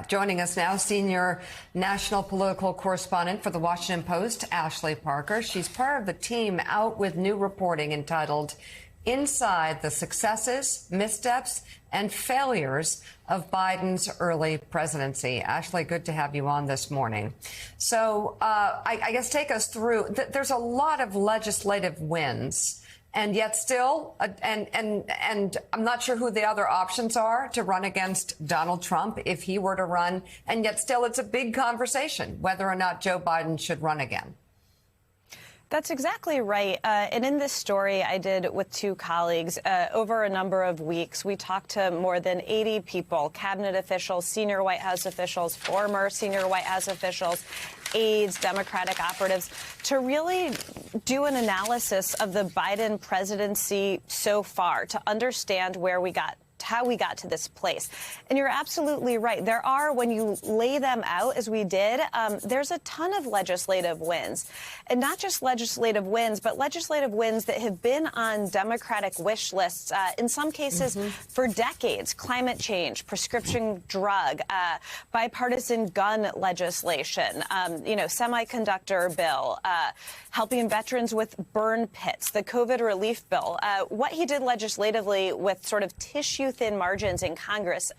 Joining us now, senior national political correspondent for the Washington Post, Ashley Parker. She's part of the team out with new reporting entitled Inside the Successes, Missteps, and Failures of Biden's Early Presidency. Ashley, good to have you on this morning. So I guess take us through. There's a lot of legislative wins. And yet still, and I'm not sure who the other options are to run against Donald Trump if he were to run. And yet still, it's a big conversation whether or not Joe Biden should run again. That's exactly right. And in this story I did with two colleagues over a number of weeks, we talked to more than 80 people, cabinet officials, senior White House officials, former senior White House officials, aides, Democratic operatives, to really do an analysis of the Biden presidency so far, to understand how we got to this place. And you're absolutely right. There are, when you lay them out, as we did, there's a ton of legislative wins. And not just legislative wins, but legislative wins that have been on Democratic wish lists, in some cases for decades. Climate change, prescription drug, bipartisan gun legislation, semiconductor bill, helping veterans with burn pits, the COVID relief bill. What he did legislatively with sort of tissue-thin margins in Congress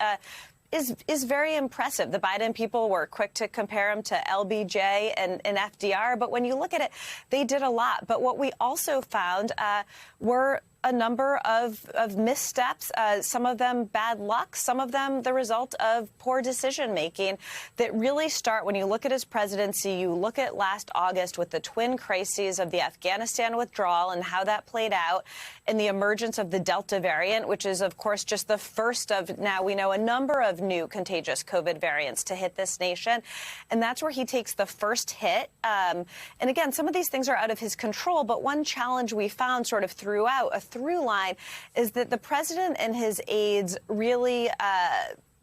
is very impressive. The Biden people were quick to compare him to LBJ and FDR, but when you look at it, they did a lot. But what we also found were a number of missteps, some of them bad luck, some of them the result of poor decision making that really start when you look at his presidency. You look at last August with the twin crises of the Afghanistan withdrawal and how that played out, and the emergence of the Delta variant, which is, of course, just the first of, now we know, a number of new contagious COVID variants to hit this nation. And that's where he takes the first hit. And again, some of these things are out of his control. But one challenge we found sort of throughout, a through line, is that the president and his aides really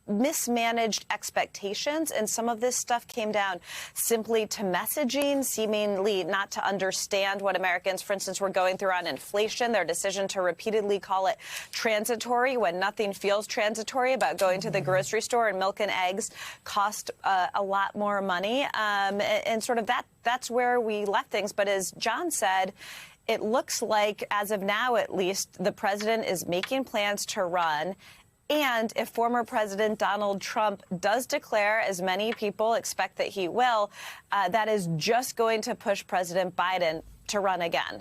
mismanaged expectations, and some of this stuff came down simply to messaging, seemingly not to understand what Americans, for instance, were going through on inflation, their decision to repeatedly call it transitory when nothing feels transitory about going to the grocery store and milk and eggs cost a lot more money, and sort of that's where we left things. But as John said, it looks like, as of now at least, the president is making plans to run. And if former President Donald Trump does declare, as many people expect that he will, that is just going to push President Biden to run again.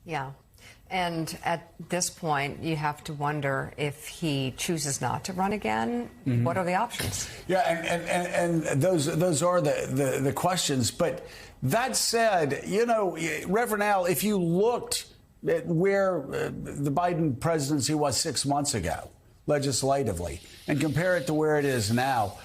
Yeah. And at this point, you have to wonder if he chooses not to run again, what are the options? Yeah, and those are the questions. But that said, Reverend Al, if you looked at where the Biden presidency was 6 months ago, legislatively, and compare it to where it is now,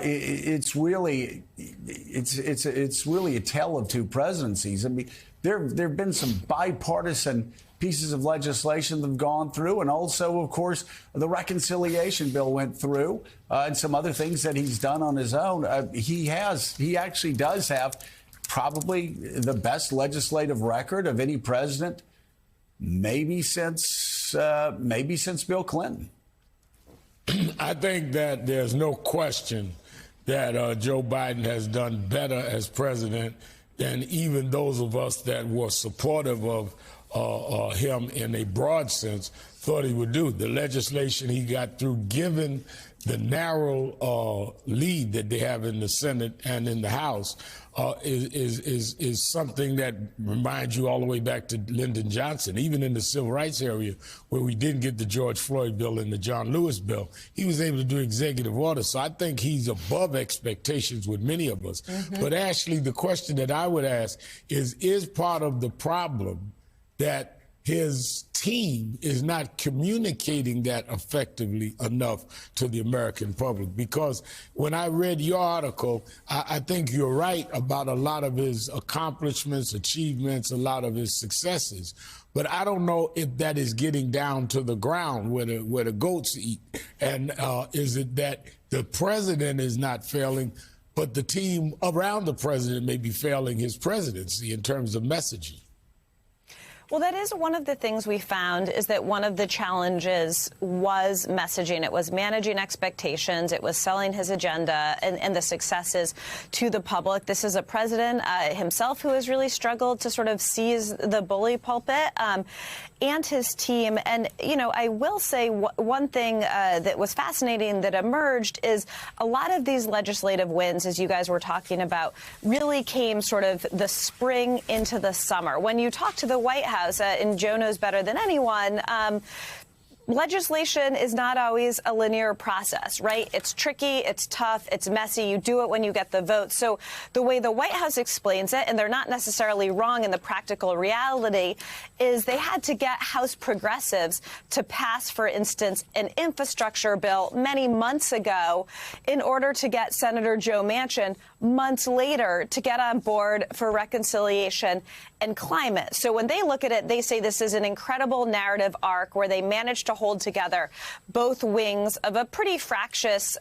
it's really a tale of two presidencies. I mean, there have been some bipartisan pieces of legislation that have gone through, and also, of course, the reconciliation bill went through, and some other things that he's done on his own. He actually does have probably the best legislative record of any president, maybe since Bill Clinton. I think that there's no question that Joe Biden has done better as president than even those of us that were supportive of him in a broad sense thought he would do. The legislation he got through, given the narrow lead that they have in the Senate and in the House, is something that reminds you all the way back to Lyndon Johnson. Even in the civil rights area, where we didn't get the George Floyd bill and the John Lewis bill, he was able to do executive order. So I think he's above expectations with many of us. But Ashley, the question that I would ask is part of the problem that his team is not communicating that effectively enough to the American public? Because when I read your article, I think you're right about a lot of his accomplishments, achievements, a lot of his successes. But I don't know if that is getting down to the ground where the goats eat. And is it that the president is not failing, but the team around the president may be failing his presidency in terms of messaging? Well, that is one of the things we found, is that one of the challenges was messaging. It was managing expectations. It was selling his agenda and the successes to the public. This is a president himself who has really struggled to sort of seize the bully pulpit, and his team. And, you know, I will say one thing that was fascinating that emerged is a lot of these legislative wins, as you guys were talking about, really came sort of the spring into the summer. When you talk to the White House, and Joe knows better than anyone, legislation is not always a linear process, right? It's tricky, it's tough, it's messy. You do it when you get the vote. So the way the White House explains it, and they're not necessarily wrong in the practical reality, is they had to get House progressives to pass, for instance, an infrastructure bill many months ago in order to get Senator Joe Manchin months later to get on board for reconciliation and climate. So when they look at it, they say this is an incredible narrative arc where they managed to hold together both wings of a pretty fractious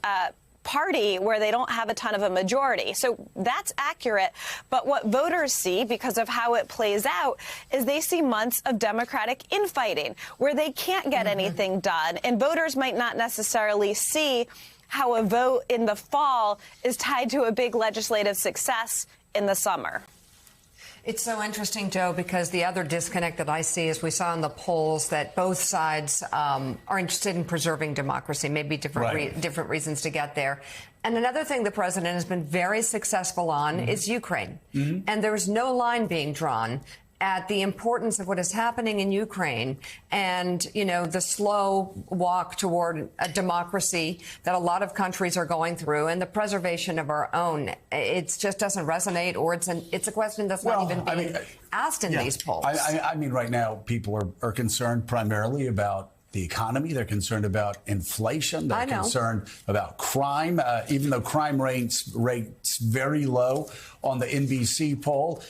party where they don't have a ton of a majority. So that's accurate. But what voters see, because of how it plays out, is they see months of Democratic infighting where they can't get anything done. And voters might not necessarily see how a vote in the fall is tied to a big legislative success in the summer. It's so interesting, Joe, because the other disconnect that I see is we saw in the polls that both sides are interested in preserving democracy, maybe different reasons to get there. And another thing the president has been very successful on is Ukraine. And there's no line being drawn at the importance of what is happening in Ukraine and, you know, the slow walk toward a democracy that a lot of countries are going through and the preservation of our own. It just doesn't resonate, or it's a question that's not even being asked in these polls. I mean, right now, people are concerned primarily about the economy. They're concerned about inflation. They're concerned about crime, even though crime rates very low on the NBC poll.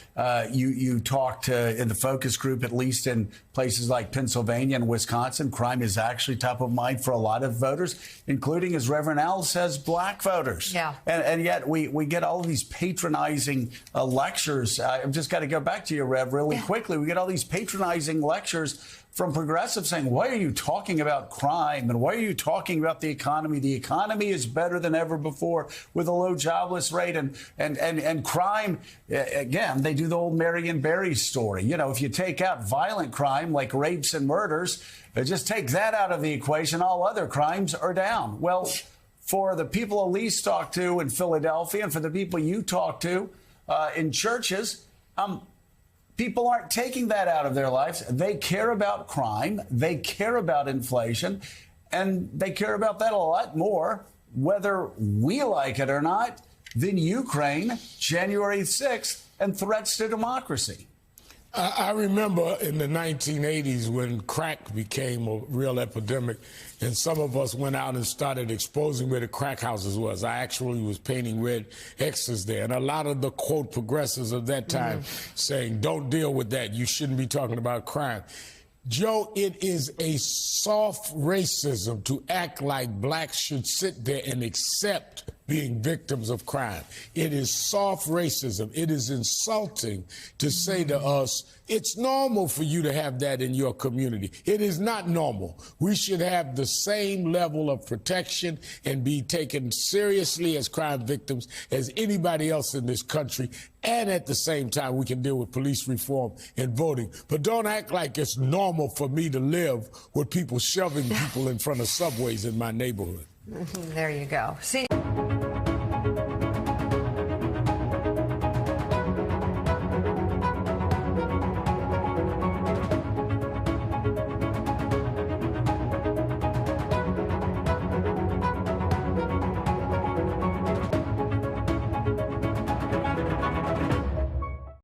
You talked in the focus group, at least in places like Pennsylvania and Wisconsin, crime is actually top of mind for a lot of voters, including, as Reverend Al says, black voters. Yeah. And yet we get all of these patronizing lectures. I've just got to go back to you, Rev, really quickly. We get all these patronizing lectures from progressives saying, why are you talking about crime? And why are you talking about the economy? The economy is better than ever before with a low jobless rate. And crime, again, they do the old Marion Barry story. You know, if you take out violent crime like rapes and murders, just take that out of the equation, all other crimes are down. Well, for the people Elise talked to in Philadelphia and for the people you talk to in churches, people aren't taking that out of their lives. They care about crime. They care about inflation. And they care about that a lot more, whether we like it or not, than Ukraine, January 6th, and threats to democracy. I remember in the 1980s when crack became a real epidemic, and some of us went out and started exposing where the crack houses was. I actually was painting red X's there. And a lot of the, quote, progressives of that time saying, don't deal with that. You shouldn't be talking about crime. Joe, it is a soft racism to act like blacks should sit there and accept being victims of crime. It is soft racism. It is insulting to say to us, it's normal for you to have that in your community. It is not normal. We should have the same level of protection and be taken seriously as crime victims as anybody else in this country. And at the same time, we can deal with police reform and voting. But don't act like it's normal for me to live with people shoving people in front of subways in my neighborhood. There you go. See.